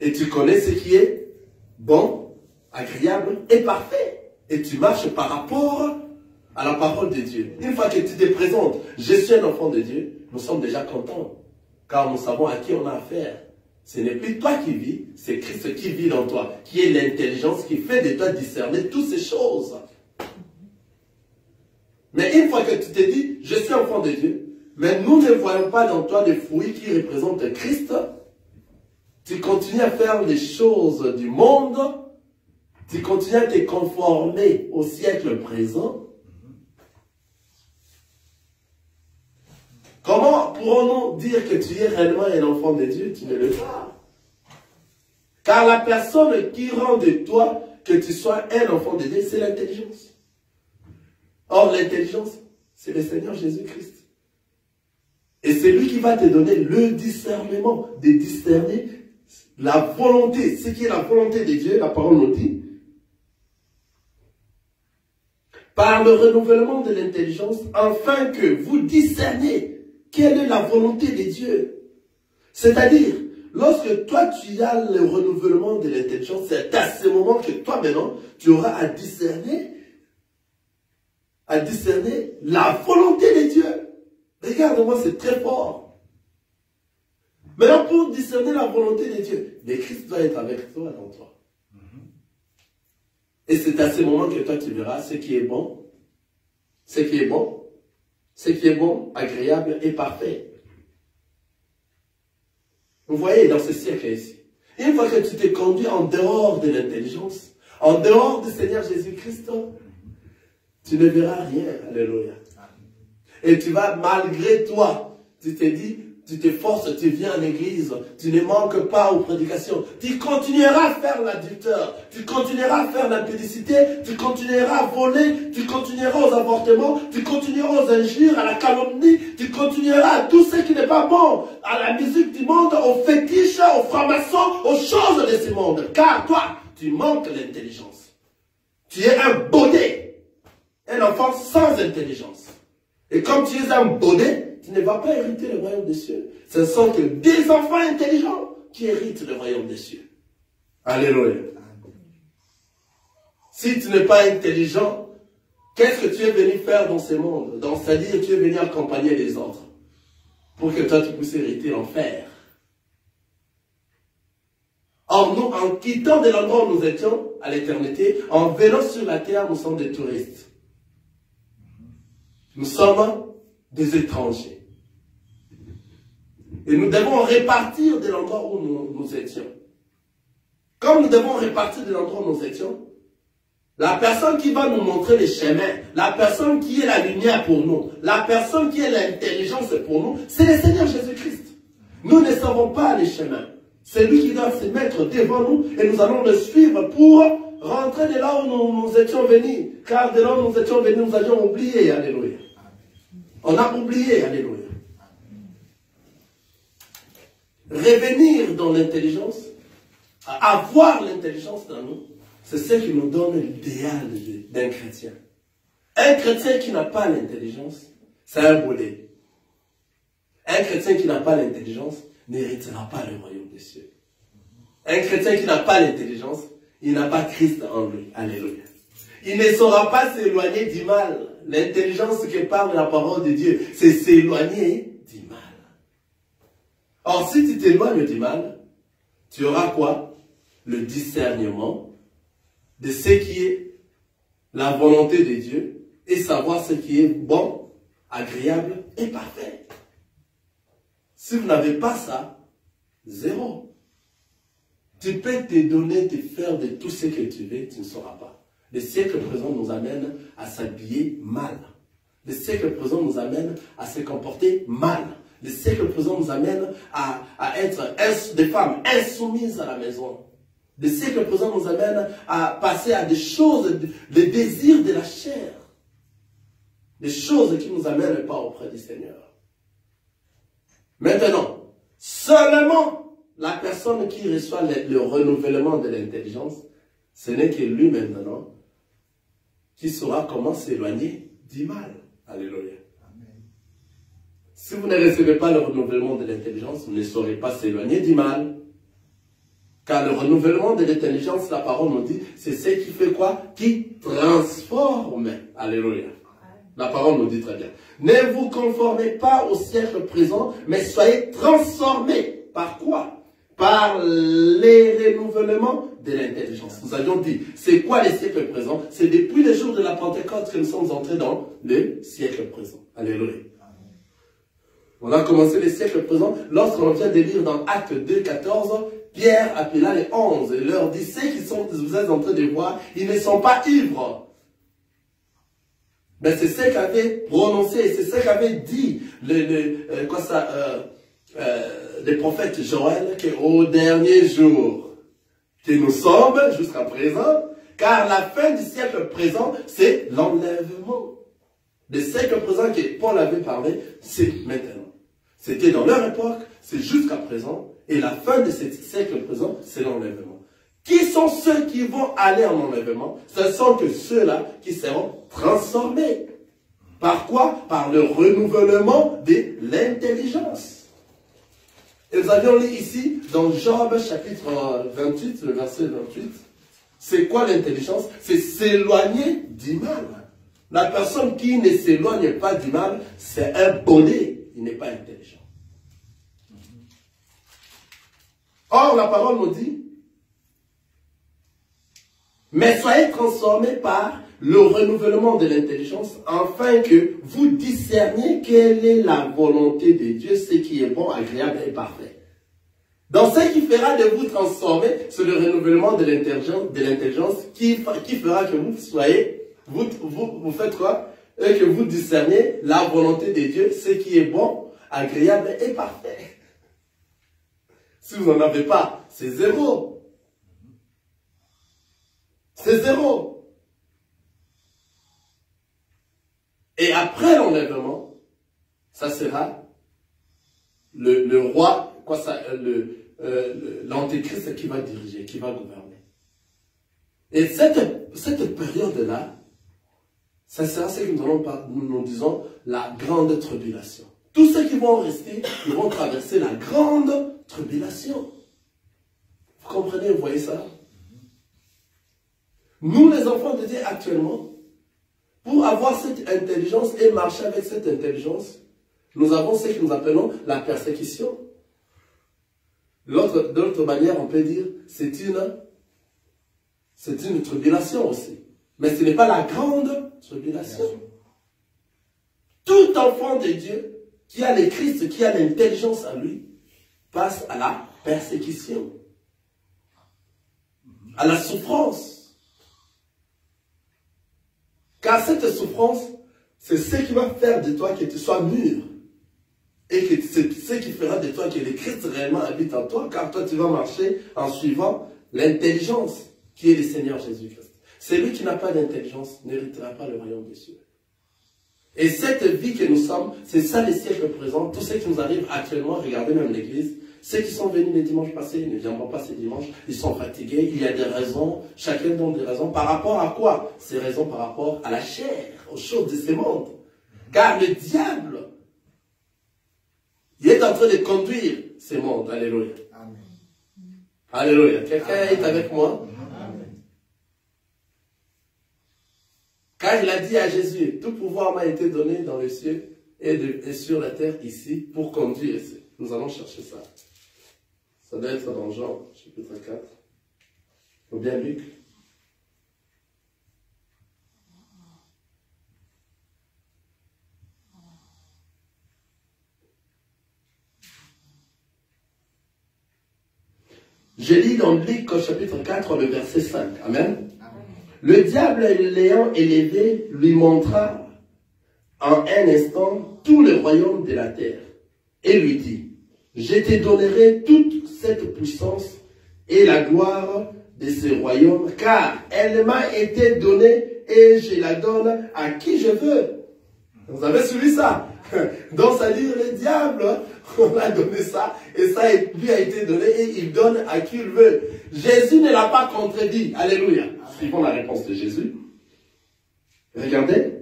Et tu connais ce qui est bon, agréable et parfait. Et tu marches par rapport à la parole de Dieu. Une fois que tu te présentes, je suis un enfant de Dieu, nous sommes déjà contents. Car nous savons à qui on a affaire. Ce n'est plus toi qui vis, c'est Christ qui vit dans toi, qui est l'intelligence qui fait de toi discerner toutes ces choses. Mais une fois que tu te dis, je suis enfant de Dieu, mais nous ne voyons pas dans toi des fruits qui représentent Christ, tu continues à faire les choses du monde, tu continues à te conformer au siècle présent. Comment pourrons-nous dire que tu es réellement un enfant de Dieu? Tu ne le sais pas. Car la personne qui rend de toi que tu sois un enfant de Dieu, c'est l'intelligence. Or, l'intelligence, c'est le Seigneur Jésus-Christ. Et c'est lui qui va te donner le discernement, de discerner la volonté, ce qui est la volonté de Dieu, la parole nous dit. Par le renouvellement de l'intelligence, afin que vous discerniez quelle est la volonté de Dieu. C'est-à-dire, lorsque toi tu as le renouvellement de l'intelligence, c'est à ce moment que toi maintenant, tu auras à discerner la volonté de Dieu. Regarde-moi, c'est très fort. Maintenant, pour discerner la volonté de Dieu, le Christ doit être avec toi, dans toi. Et c'est à ce moment que toi tu verras ce qui est bon, ce qui est bon, agréable et parfait. Vous voyez, dans ce siècle ici, une fois que tu t'es conduit en dehors de l'intelligence, en dehors du Seigneur Jésus-Christ, tu ne verras rien. Alléluia. Et tu vas, malgré toi, tu te dis, tu te forces, tu viens à l'église, tu ne manques pas aux prédications. Tu continueras à faire l'adultère, tu continueras à faire l'impudicité, tu continueras à voler, tu continueras aux avortements, tu continueras aux injures, à la calomnie, tu continueras à tout ce qui n'est pas bon, à la musique du monde, aux fétiches, aux francs-maçons, aux choses de ce monde. Car toi, tu manques l'intelligence. Tu es un baudet, un enfant sans intelligence. Et comme tu es un baudet, tu ne vas pas hériter le royaume des cieux. Ce sont que des enfants intelligents qui héritent le royaume des cieux. Alléluia. Si tu n'es pas intelligent, qu'est-ce que tu es venu faire dans ce monde? C'est-à-dire tu es venu accompagner les autres pour que toi tu puisses hériter l'enfer. Or nous, en quittant de l'endroit où nous étions à l'éternité, en venant sur la terre, nous sommes des touristes. Nous sommes des étrangers. Et nous devons repartir de l'endroit où nous étions. Comme nous devons repartir de l'endroit où nous étions, la personne qui va nous montrer les chemins, la personne qui est la lumière pour nous, la personne qui est l'intelligence pour nous, c'est le Seigneur Jésus-Christ. Nous ne savons pas les chemins. C'est lui qui doit se mettre devant nous et nous allons le suivre pour rentrer de là où nous étions venus. Car de là où nous étions venus, nous avions oublié. Alléluia. On a oublié. Alléluia. Revenir dans l'intelligence, avoir l'intelligence dans nous, c'est ce qui nous donne l'idéal d'un chrétien. Un chrétien qui n'a pas l'intelligence, c'est un baudet. Un chrétien qui n'a pas l'intelligence n'héritera pas le royaume des cieux. Un chrétien qui n'a pas l'intelligence, il n'a pas Christ en lui. Alléluia. Il ne saura pas s'éloigner du mal. L'intelligence que parle la parole de Dieu, c'est s'éloigner du mal. Or, si tu t'éloignes du mal, tu auras quoi? Le discernement de ce qui est la volonté de Dieu et savoir ce qui est bon, agréable et parfait. Si vous n'avez pas ça, zéro. Tu peux te donner, te faire de tout ce que tu veux, tu ne sauras pas. Le siècle présent nous amène à s'habiller mal. Le siècle présent nous amène à se comporter mal. Le siècle présent nous amène à être des femmes insoumises à la maison. Le siècle présent nous amène à passer à des choses, des désirs de la chair. Des choses qui ne nous amènent pas auprès du Seigneur. Maintenant, seulement la personne qui reçoit le renouvellement de l'intelligence, ce n'est que lui maintenant qui saura comment s'éloigner du mal. Alléluia. Si vous ne recevez pas le renouvellement de l'intelligence, vous ne saurez pas s'éloigner du mal. Car le renouvellement de l'intelligence, la parole nous dit, c'est ce qui fait quoi? Qui transforme. Alléluia. La parole nous dit très bien. Ne vous conformez pas au siècle présent, mais soyez transformés. Par quoi? Par les renouvellements de l'intelligence. Nous avions dit, c'est quoi le siècle présent? C'est depuis le jour de la Pentecôte que nous sommes entrés dans le siècle présent. Alléluia. On a commencé le siècle présent lorsqu'on vient de lire dans Actes 2, 14, Pierre appela les 11 et leur dit, ceux qui sont, vous êtes en train de voir, ils ne sont pas ivres. Mais c'est ce qu'avait prononcé, et c'est ce qu'avait dit le prophète Joël, qu'au dernier jour que nous sommes jusqu'à présent, car la fin du siècle présent, c'est l'enlèvement. Le siècle présent que Paul avait parlé, c'est maintenant. C'était dans leur époque, c'est jusqu'à présent, et la fin de ce siècle présent, c'est l'enlèvement. Qui sont ceux qui vont aller en enlèvement? Ce sont que ceux-là qui seront transformés. Par quoi? Par le renouvellement de l'intelligence. Et nous avions lu ici, dans Job chapitre 28, le verset 28, c'est quoi l'intelligence? C'est s'éloigner du mal. La personne qui ne s'éloigne pas du mal, c'est un bonnet. Il n'est pas intelligent. Or, la parole nous dit, mais soyez transformés par le renouvellement de l'intelligence, afin que vous discerniez quelle est la volonté de Dieu, ce qui est bon, agréable et parfait. Donc, ce qui fera de vous transformer, c'est le renouvellement de l'intelligence qui fera que vous soyez, vous faites quoi? Et que vous discerniez la volonté de Dieu, ce qui est bon, agréable et parfait. Si vous n'en avez pas, c'est zéro. C'est zéro. Et après l'enlèvement, ça sera le roi, l'antéchrist qui va diriger, qui va gouverner. Et cette période-là, ça sera ce que nous disons la grande tribulation. Tous ceux qui vont rester, ils vont traverser la grande tribulation. Vous comprenez, vous voyez ça? Nous, les enfants de Dieu, actuellement, pour avoir cette intelligence et marcher avec cette intelligence, nous avons ce que nous appelons la persécution. D'autre manière, on peut dire, c'est une tribulation aussi. Mais ce n'est pas la grande tribulation. Tout enfant de Dieu qui a le Christ, qui a l'intelligence à lui, passe à la persécution, à la souffrance. Car cette souffrance, c'est ce qui va faire de toi que tu sois mûr. Et que c'est ce qui fera de toi que le Christ réellement habite en toi, car toi tu vas marcher en suivant l'intelligence qui est le Seigneur Jésus-Christ. Celui qui n'a pas d'intelligence n'héritera pas le royaume des cieux. Et cette vie que nous sommes, c'est ça les siècles présents. Tout ce qui nous arrive actuellement, regardez même l'église, ceux qui sont venus les dimanches passés, ils ne viendront pas ces dimanches, ils sont fatigués, il y a des raisons, chacun donne des raisons. Par rapport à quoi? Ces raisons par rapport à la chair, aux choses de ce monde. Car le diable, il est en train de conduire ce monde. Alléluia. Amen. Alléluia. Quelqu'un est avec moi? Car il a dit à Jésus, tout pouvoir m'a été donné dans les cieux et sur la terre ici pour conduire. Nous allons chercher ça. Ça doit être dans Jean, chapitre 4. Ou bien Luc. Je lis dans Luc chapitre 4, le verset 5. Amen. Le diable l'ayant élevé lui montra en un instant tout le royaume de la terre et lui dit, je te donnerai toute cette puissance et la gloire de ce royaume, car elle m'a été donnée et je la donne à qui je veux. Vous avez suivi ça? Donc, c'est-à-dire, le diable, on a donné ça, et ça lui a été donné, et il donne à qui il veut. Jésus ne l'a pas contredit. Alléluia. Suivons la réponse de Jésus. Regardez.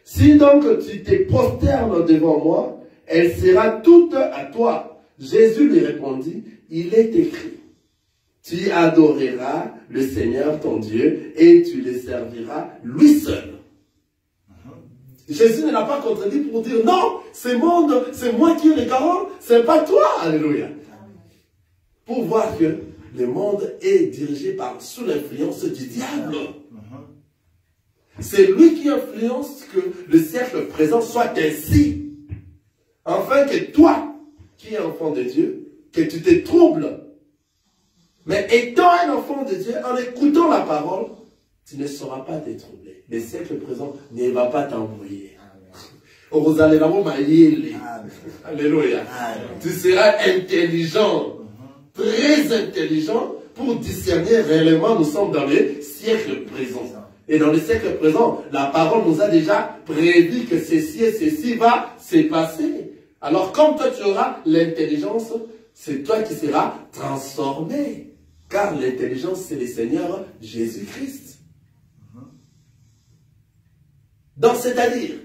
Si donc tu te prosternes devant moi, elle sera toute à toi. Jésus lui répondit, il est écrit, tu adoreras le Seigneur ton Dieu et tu le serviras lui seul. Jésus ne l'a pas contredit pour dire non, c'est moi qui ai le garant, c'est pas toi. Alléluia. Pour voir que le monde est dirigé sous l'influence du diable. C'est lui qui influence que le siècle présent soit ainsi. Afin que toi, qui es enfant de Dieu, que tu te troubles. Mais étant un enfant de Dieu, en écoutant la parole, tu ne sauras pas te troubler. Le siècle présent ne va pas t'embrouiller. Alléluia. Tu seras intelligent, très intelligent, pour discerner réellement, nous sommes dans le siècle présent. Et dans le siècle présent, la parole nous a déjà prévu que ceci et ceci va se passer. Alors comme toi tu auras l'intelligence, c'est toi qui seras transformé. Car l'intelligence c'est le Seigneur Jésus-Christ. Donc c'est-à-dire,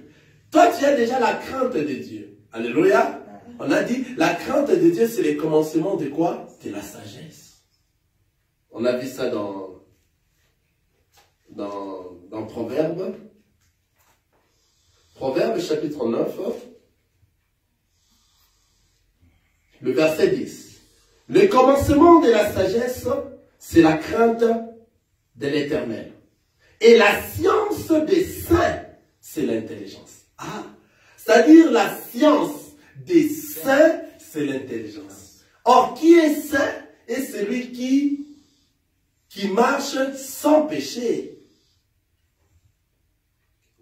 toi tu as déjà la crainte de Dieu. Alléluia. On a dit, la crainte de Dieu c'est le commencement de quoi? De la sagesse. On a vu ça dans Proverbes. Proverbes chapitre 9. Le verset 10. Le commencement de la sagesse, c'est la crainte de l'Éternel. Et la science des saints, c'est l'intelligence. Ah, c'est-à-dire la science des saints, c'est l'intelligence. Or, qui est saint est celui qui marche sans péché.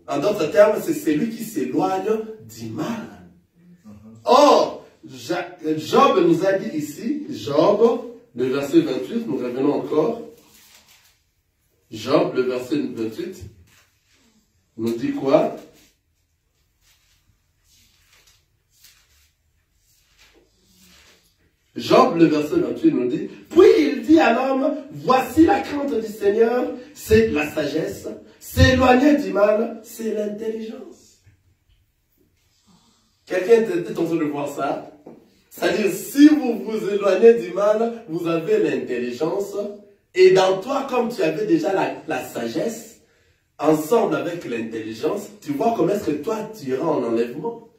En d'autres termes, c'est celui qui s'éloigne du mal. Or, Job nous a dit ici, Job, le verset 28, nous revenons encore. Job, le verset 28, nous dit quoi? Job, le verset 28, nous dit, puis il dit à l'homme, voici la crainte du Seigneur, c'est la sagesse, s'éloigner du mal, c'est l'intelligence. Quelqu'un est en train de voir ça? C'est-à-dire, si vous vous éloignez du mal, vous avez l'intelligence, et dans toi, comme tu avais déjà la sagesse, ensemble avec l'intelligence, tu vois comment est-ce que toi, tu iras en enlèvement.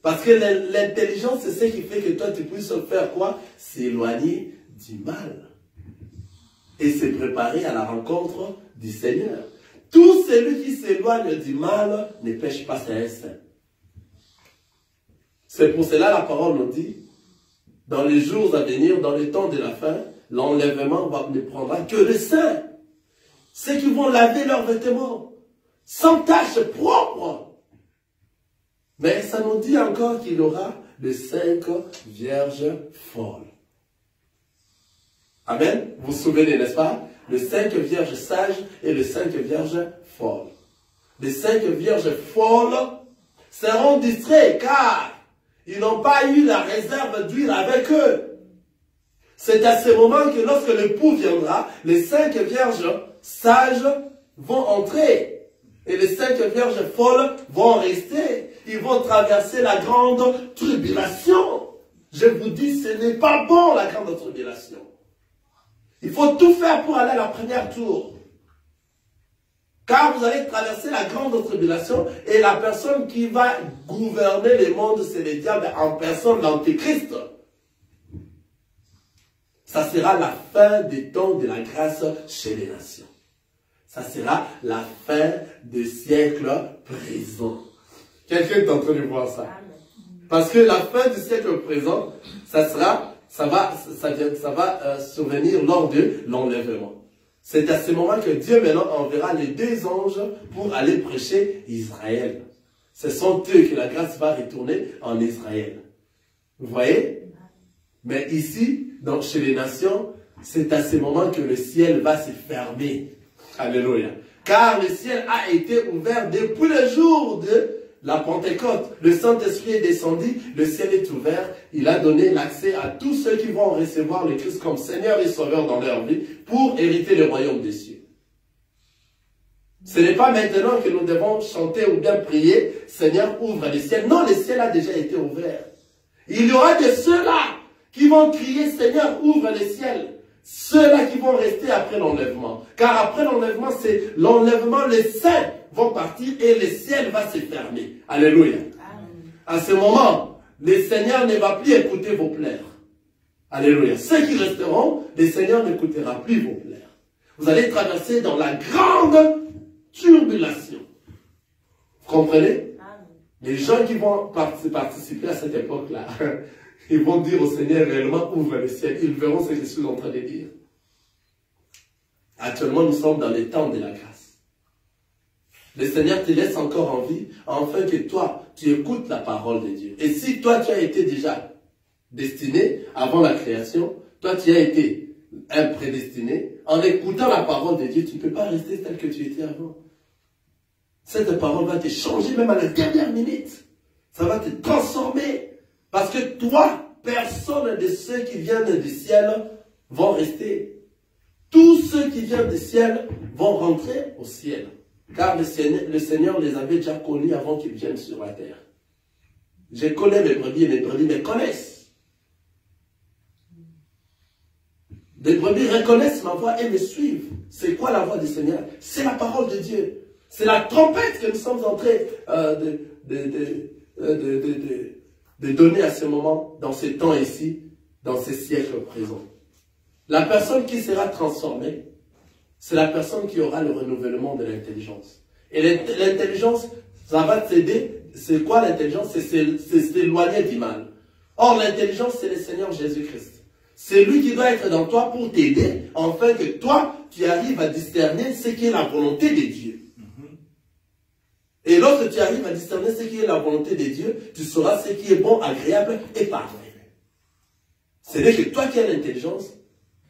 Parce que l'intelligence, c'est ce qui fait que toi, tu puisses faire quoi? S'éloigner du mal. Et se préparer à la rencontre du Seigneur. Tout celui qui s'éloigne du mal ne pêche pas, c'est un saint. C'est pour cela la parole nous dit, dans les jours à venir, dans les temps de la fin, l'enlèvement ne prendra que les saints. Ceux qui vont laver leurs vêtements, sans tache propre. Mais ça nous dit encore qu'il aura les 5 vierges folles. Amen. Vous vous souvenez, n'est-ce pas? Les 5 vierges sages et les 5 vierges folles. Les 5 vierges folles seront distraits car ils n'ont pas eu la réserve d'huile avec eux. C'est à ce moment que lorsque l'époux viendra, les 5 vierges sages vont entrer. Et les 5 vierges folles vont rester. Ils vont traverser la grande tribulation. Je vous dis, ce n'est pas bon la grande tribulation. Il faut tout faire pour aller à la première tour. Car vous allez traverser la grande tribulation et la personne qui va gouverner le monde, c'est le diable en personne, l'antéchrist. Ça sera la fin des temps de la grâce chez les nations. Ça sera la fin des siècles présents. Quelqu'un est en train de voir ça. Parce que la fin du siècle présent, ça va survenir lors de l'enlèvement. C'est à ce moment que Dieu maintenant enverra les 2 anges pour aller prêcher Israël. Ce sont eux que la grâce va retourner en Israël. Vous voyez? Mais ici, donc chez les nations, c'est à ce moment que le ciel va se fermer. Alléluia. Car le ciel a été ouvert depuis le jour de la Pentecôte, le Saint-Esprit est descendu, le ciel est ouvert, il a donné l'accès à tous ceux qui vont recevoir le Christ comme Seigneur et Sauveur dans leur vie pour hériter le royaume des cieux. Ce n'est pas maintenant que nous devons chanter ou bien prier, Seigneur, ouvre les ciels. Non, le ciel a déjà été ouvert. Il y aura de ceux-là qui vont crier, Seigneur, ouvre les ciels. Ceux-là qui vont rester après l'enlèvement. Car après l'enlèvement, c'est l'enlèvement, les saints vont partir et le ciel va se fermer. Alléluia. Amen. À ce moment, le Seigneur ne va plus écouter vos plaires. Alléluia. Ceux qui resteront, le Seigneur n'écoutera plus vos plaires. Vous allez traverser dans la grande turbulation. Vous comprenez? Amen. Les gens qui vont participer à cette époque-là, ils vont dire au Seigneur réellement ouvre le ciel. Ils verront ce que je suis en train de dire. Actuellement, nous sommes dans les temps de la grâce. Le Seigneur te laisse encore en vie, afin que toi, tu écoutes la parole de Dieu. Et si toi, tu as été déjà destiné avant la création, toi, tu as été un prédestiné, en écoutant la parole de Dieu, tu ne peux pas rester tel que tu étais avant. Cette parole va te changer même à la dernière minute. Ça va te transformer. Parce que toi, personne de ceux qui viennent du ciel vont rester. Tous ceux qui viennent du ciel vont rentrer au ciel. Car le Seigneur les avait déjà connus avant qu'ils viennent sur la terre. Je connais mes brebis et mes brebis me connaissent. Les brebis reconnaissent ma voix et me suivent. C'est quoi la voix du Seigneur? C'est la parole de Dieu. C'est la trompette que nous sommes en train de donner à ce moment, dans ces temps ici, dans ces siècles présents. La personne qui sera transformée, c'est la personne qui aura le renouvellement de l'intelligence. Et l'intelligence, ça va t'aider. C'est quoi l'intelligence? C'est s'éloigner du mal. Or, l'intelligence, c'est le Seigneur Jésus-Christ. C'est lui qui doit être dans toi pour t'aider, afin que toi, tu arrives à discerner ce qui est la volonté de Dieu. Et lorsque tu arrives à discerner ce qui est la volonté de Dieu, tu sauras ce qui est bon, agréable et parfait. C'est-à-dire que toi qui as l'intelligence,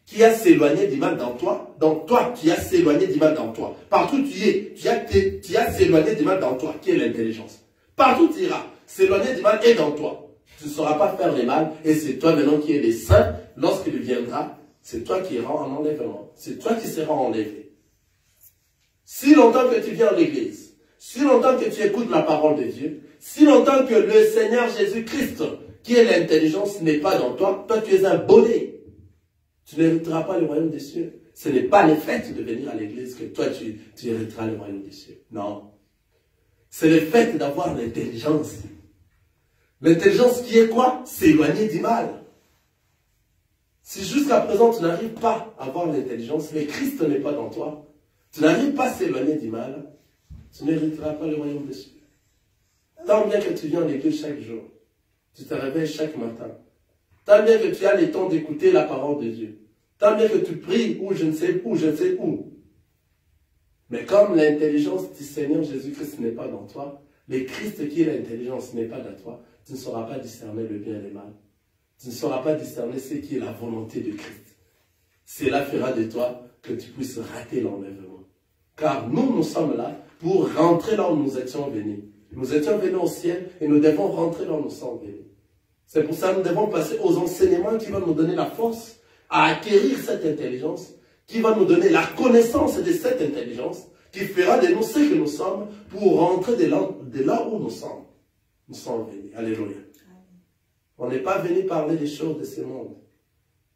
qui a s'éloigné du mal dans toi, donc toi, tu as s'éloigné du mal dans toi. Partout où tu es, tu as s'éloigné du mal dans toi, qui est l'intelligence. Partout où tu iras, s'éloigner du mal est dans toi. Tu ne sauras pas faire le mal, et c'est toi maintenant qui es le saint. Lorsqu'il viendra, c'est toi qui iras en enlèvement. C'est toi qui seras enlevé. Si longtemps que tu viens à l'église, si longtemps que tu écoutes la parole de Dieu, si longtemps que le Seigneur Jésus-Christ, qui est l'intelligence, n'est pas dans toi, toi tu es un bonnet. Tu n'hériteras pas le royaume des cieux. Ce n'est pas le fait de venir à l'église que toi tu hériteras le royaume des cieux. Non. C'est le fait d'avoir l'intelligence. L'intelligence qui est quoi? S'éloigner du mal. Si jusqu'à présent tu n'arrives pas à avoir l'intelligence, mais Christ n'est pas dans toi, tu n'arrives pas à s'éloigner du mal, tu n'hériteras pas le royaume des cieux. Tant bien que tu viens à l'église chaque jour, tu te réveilles chaque matin, tant bien que tu as le temps d'écouter la parole de Dieu, tant bien que tu pries ou je ne sais où. Mais comme l'intelligence du Seigneur Jésus-Christ n'est pas dans toi, le Christ qui est l'intelligence n'est pas dans toi, tu ne sauras pas discerner le bien et le mal. Tu ne sauras pas discerner ce qui est la volonté de Christ. Cela fera de toi que tu puisses rater l'enlèvement. Car nous sommes là pour rentrer là où nous étions venus. Nous étions venus au ciel et nous devons rentrer là où nous sommes venus. C'est pour ça que nous devons passer aux enseignements qui vont nous donner la force à acquérir cette intelligence, qui va nous donner la connaissance de cette intelligence, qui fera de nous ce que nous sommes pour rentrer de là où nous sommes. Nous sommes venus. Alléluia. On n'est pas venu parler des choses de ce monde.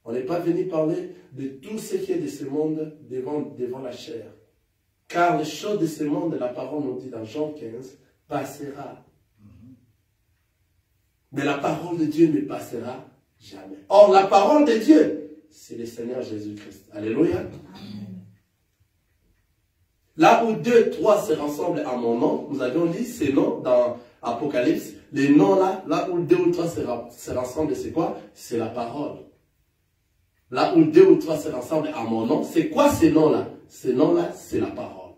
On n'est pas venu parler de tout ce qui est de ce monde devant la chair. Car les choses de ce monde, la parole nous dit dans Jean 15, passera. Mais la parole de Dieu ne passera jamais. Or, la parole de Dieu, c'est le Seigneur Jésus-Christ. Alléluia. Amen. Là où 2, 3 se rassemblent à mon nom, nous avions dit ces noms dans Apocalypse. Les noms là où 2 ou 3 se rassemblent, c'est quoi? C'est la parole. Là où 2 ou 3 se rassemblent à mon nom, c'est quoi ces noms-là? Ces noms-là, c'est la parole.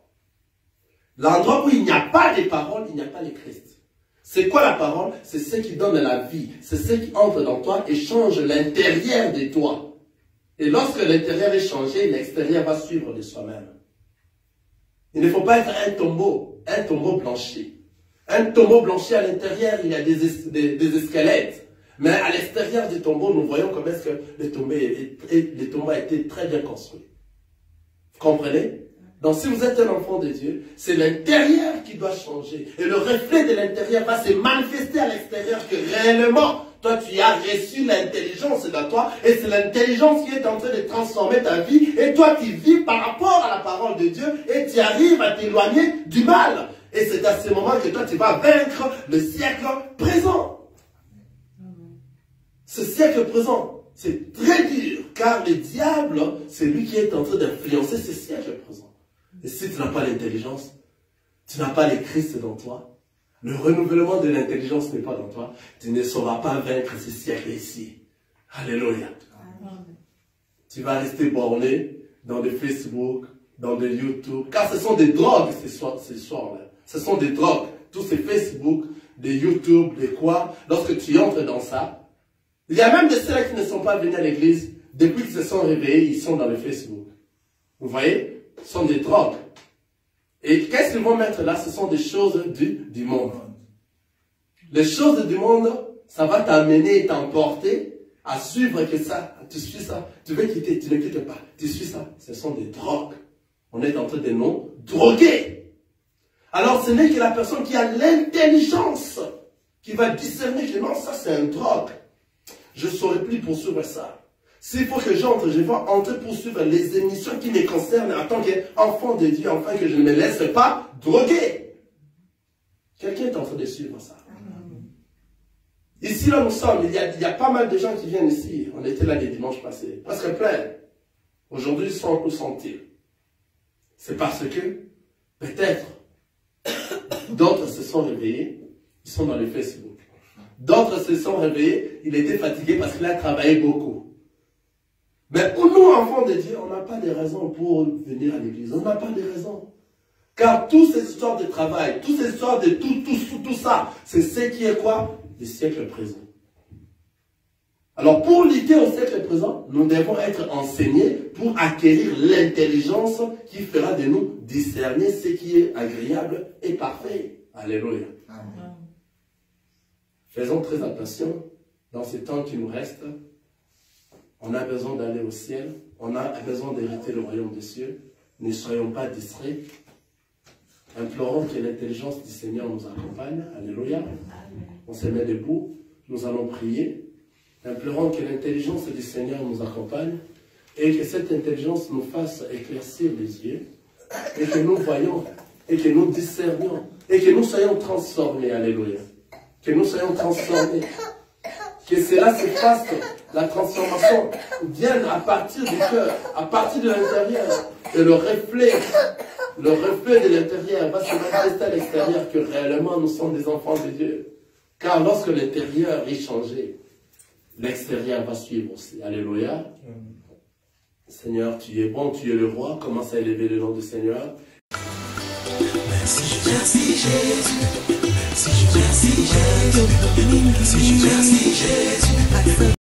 L'endroit où il n'y a pas de parole, il n'y a pas de Christ. C'est quoi la parole? C'est ce qui donne la vie. C'est ce qui entre dans toi et change l'intérieur de toi. Et lorsque l'intérieur est changé, l'extérieur va suivre de soi-même. Il ne faut pas être un tombeau blanchi. Un tombeau blanchi à l'intérieur, il y a des squelettes. Mais à l'extérieur du tombeau, nous voyons comment est-ce que le tombeau a été très bien construit. Vous comprenez? Donc si vous êtes un enfant de Dieu, c'est l'intérieur qui doit changer. Et le reflet de l'intérieur va se manifester à l'extérieur que réellement, toi tu as reçu l'intelligence dans toi. Et c'est l'intelligence qui est en train de transformer ta vie. Et toi tu vis par rapport à la parole de Dieu. Et tu arrives à t'éloigner du mal. Et c'est à ce moment que toi tu vas vaincre le siècle présent. Ce siècle présent, c'est très dur. Car le diable, c'est lui qui est en train d'influencer ce siècle présent. Et si tu n'as pas l'intelligence, tu n'as pas le Christ dans toi, le renouvellement de l'intelligence n'est pas dans toi, tu ne sauras pas vaincre ce siècle ici. Alléluia. Tu vas rester borné dans le Facebook, dans le YouTube, car ce sont des drogues ces soirs-là. Ce sont des drogues. Tous ces Facebook, des YouTube, des quoi, lorsque tu entres dans ça, il y a même de ceux qui ne sont pas venus à l'église, depuis qu'ils se sont réveillés, ils sont dans le Facebook. Vous voyez? Ce sont des drogues. Et qu'est-ce qu'ils vont mettre là? Ce sont des choses du monde. Les choses du monde, ça va t'amener et t'emporter à suivre que ça. Tu suis ça. Tu veux quitter, tu ne quittes pas. Tu suis ça. Ce sont des drogues. On est en train de nous droguer. Alors ce n'est que la personne qui a l'intelligence qui va discerner que non, ça c'est un drogue. Je ne saurais plus poursuivre ça. S'il faut que j'entre, je vais entrer pour suivre les émissions qui me concernent en tant qu'enfant de Dieu, afin que je ne me laisse pas droguer. Quelqu'un est en train de suivre ça. Ici, là, nous sommes, il y a pas mal de gens qui viennent ici. On était là les dimanches passés, presque plein. Aujourd'hui, où sont-ils? C'est parce que, peut-être, d'autres se sont réveillés, ils sont dans le Facebook. D'autres se sont réveillés, il était fatigué parce qu'il a travaillé beaucoup. Mais pour nous, enfants de Dieu, on n'a pas de raison pour venir à l'église. On n'a pas de raison. Car toutes ces histoires de travail, toutes ces histoires de tout ça, c'est ce qui est quoi? Le siècle présent. Alors, pour lutter au siècle présent, nous devons être enseignés pour acquérir l'intelligence qui fera de nous discerner ce qui est agréable et parfait. Alléluia. Amen. Faisons très attention dans ces temps qui nous restent. On a besoin d'aller au ciel. On a besoin d'hériter le royaume des cieux. Ne soyons pas distraits. Implorons que l'intelligence du Seigneur nous accompagne. Alléluia. On se met debout. Nous allons prier. Implorons que l'intelligence du Seigneur nous accompagne. Et que cette intelligence nous fasse éclaircir les yeux. Et que nous voyons. Et que nous discernions. Et que nous soyons transformés. Alléluia. Que nous soyons transformés. Que cela se fasse. La transformation vient à partir du cœur, à partir de l'intérieur. Et le reflet de l'intérieur va se manifester à l'extérieur que réellement nous sommes des enfants de Dieu. Car lorsque l'intérieur est changé, l'extérieur va suivre aussi. Alléluia. Seigneur, tu es bon, tu es le roi. Commence à élever le nom du Seigneur. Merci Jésus. Merci Jésus. Merci Jésus.